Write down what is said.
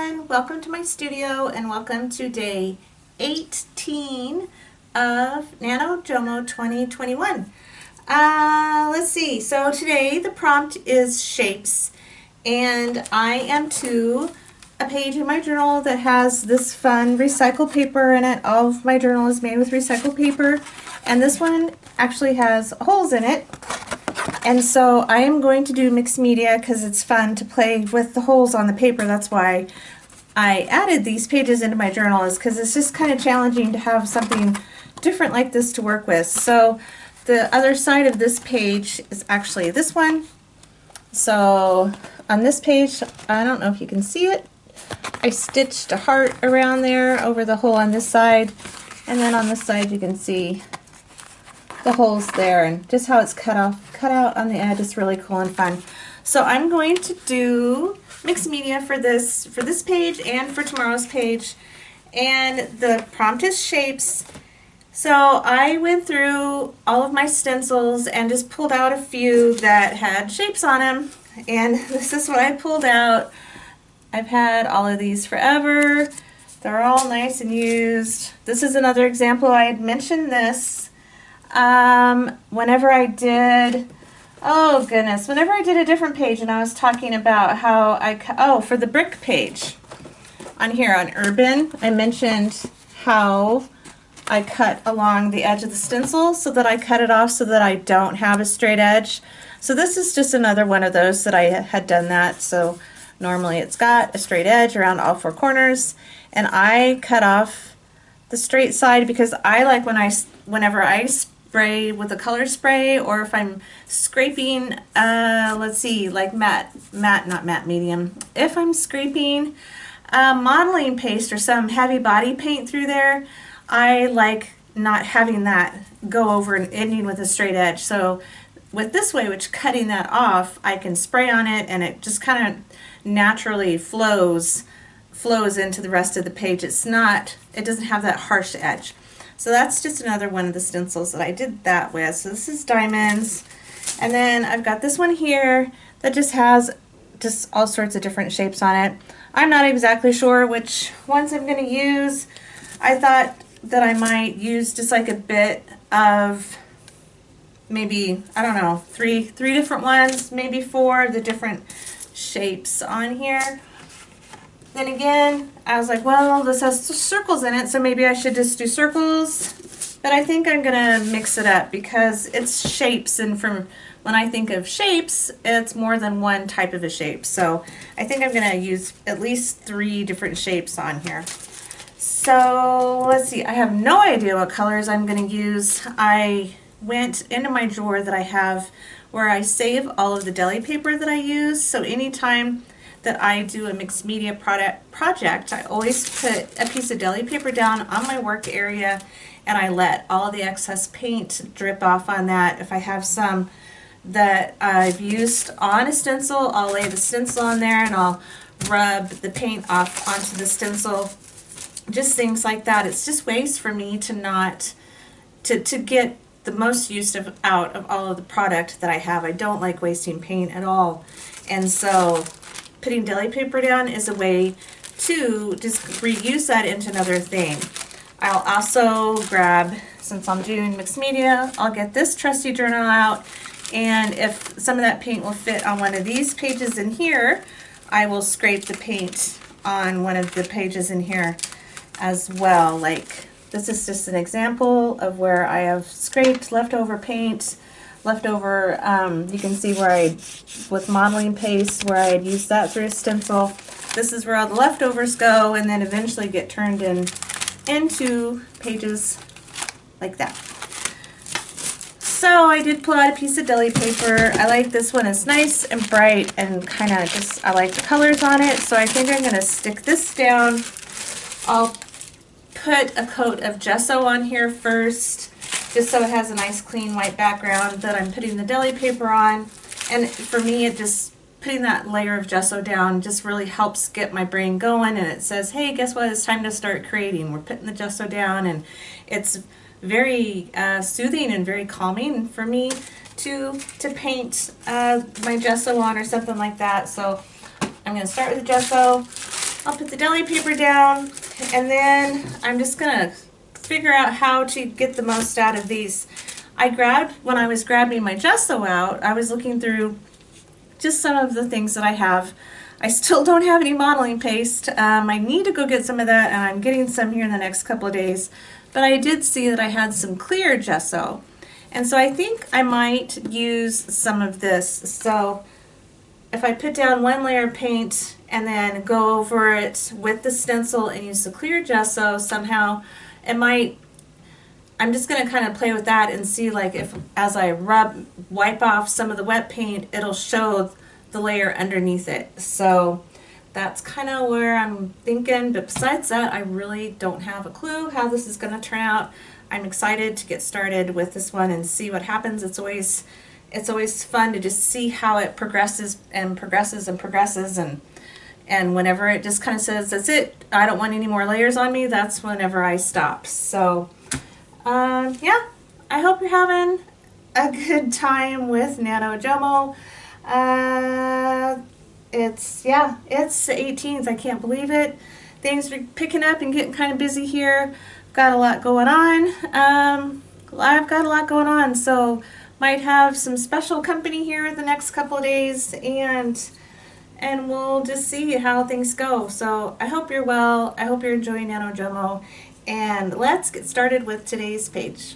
everyone, welcome to my studio and welcome to day 18 of NaNoJouMo 2021. Let's see, so today the prompt is shapes, and I am to a page in my journal that has this fun recycled paper in it. All of my journal is made with recycled paper, and this one actually has holes in it. And so I am going to do mixed media because it's fun to play with the holes on the paper. That's why I added these pages into my journal, is because it's just kind of challenging to have something different like this to work with. So the other side of this page is actually this one. So on this page, I don't know if you can see it, I stitched a heart around there over the hole on this side, and then on this side you can see the holes there and just how it's cut out on the edge. Is really cool and fun. So I'm going to do mixed media for this page and for tomorrow's page, and the prompt is shapes. So I went through all of my stencils and just pulled out a few that had shapes on them, and this is what I pulled out. I've had all of these forever. They're all nice and used. This is another example. I had mentioned this whenever I did, whenever I did a different page, and I was talking about how for the brick page on here on Urban, I mentioned how I cut along the edge of the stencil, so that I cut it off so that I don't have a straight edge. So this is just another one of those that I had done that. So normally it's got a straight edge around all four corners, and I cut off the straight side because I like whenever I spray with a color spray, or if I'm scraping, let's see, like not matte medium. If I'm scraping modeling paste or some heavy body paint through there, I like not having that go over and ending with a straight edge. So with this way, which cutting that off, I can spray on it and it just kind of naturally flows into the rest of the page. It doesn't have that harsh edge. So that's just another one of the stencils that I did that with. So this is diamonds, and then I've got this one here that just has just all sorts of different shapes on it. I'm not exactly sure which ones I'm going to use. I thought that I might use just like a bit of maybe, I don't know, three different ones, maybe 4 of the different shapes on here. Then again, I was like, well, this has circles in it, so maybe I should just do circles. But I think I'm going to mix it up because it's shapes, and when I think of shapes, it's more than one type of a shape. So I think I'm going to use at least 3 different shapes on here. So let's see, I have no idea what colors I'm going to use. I went into my drawer that I have where I save all of the deli paper that I use. So anytime that I do a mixed media project, I always put a piece of deli paper down on my work area, and I let all of the excess paint drip off on that. If I have some that I've used on a stencil, I'll lay the stencil on there and I'll rub the paint off onto the stencil. Just things like that. It's just ways for me to get the most use out of all of the product that I have. I don't like wasting paint at all, and so putting deli paper down is a way to just reuse that into another thing. I'll also grab, since I'm doing mixed media, I'll get this trusty journal out, and if some of that paint will fit on one of these pages in here, I will scrape the paint on one of the pages in here as well. Like this is just an example of where I have scraped leftover paint, leftover, you can see where with modeling paste, where I had used that through a stencil. This is where all the leftovers go and then eventually get turned into pages like that. So I did pull out a piece of deli paper. I like this one. It's nice and bright and kind of just, I like the colors on it. So I think I'm going to stick this down. I'll put a coat of gesso on here first, just so it has a nice clean white background that I'm putting the deli paper on. And for me, it just, putting that layer of gesso down just really helps get my brain going, and it says, hey, guess what, it's time to start creating. We're putting the gesso down, and it's very soothing and very calming for me to paint my gesso on or something like that. So I'm going to start with the gesso. I'll put the deli paper down, and then I'm just gonna figure out how to get the most out of these. When I was grabbing my gesso out, I was looking through just some of the things that I have. I still don't have any modeling paste. I need to go get some of that, and I'm getting some here in the next couple of days. But I did see that I had some clear gesso, and so I think I might use some of this. So if I put down one layer of paint and then go over it with the stencil and use the clear gesso, somehow it might, I'm just going to kind of play with that and see, like, if as I wipe off some of the wet paint, it'll show the layer underneath it. So that's kind of where I'm thinking, but besides that, I really don't have a clue how this is going to turn out. I'm excited to get started with this one and see what happens. It's always fun to just see how it progresses and progresses and progresses, and whenever it just kind of says, that's it, I don't want any more layers on me, that's whenever I stop. So yeah, I hope you're having a good time with NaNoJouMo. It's the 18th. I can't believe it. Things are picking up and getting kind of busy here. Got a lot going on. I've got a lot going on, so might have some special company here the next couple of days, and we'll just see how things go. So I hope you're well. I hope you're enjoying NaNoJouMo, and let's get started with today's page.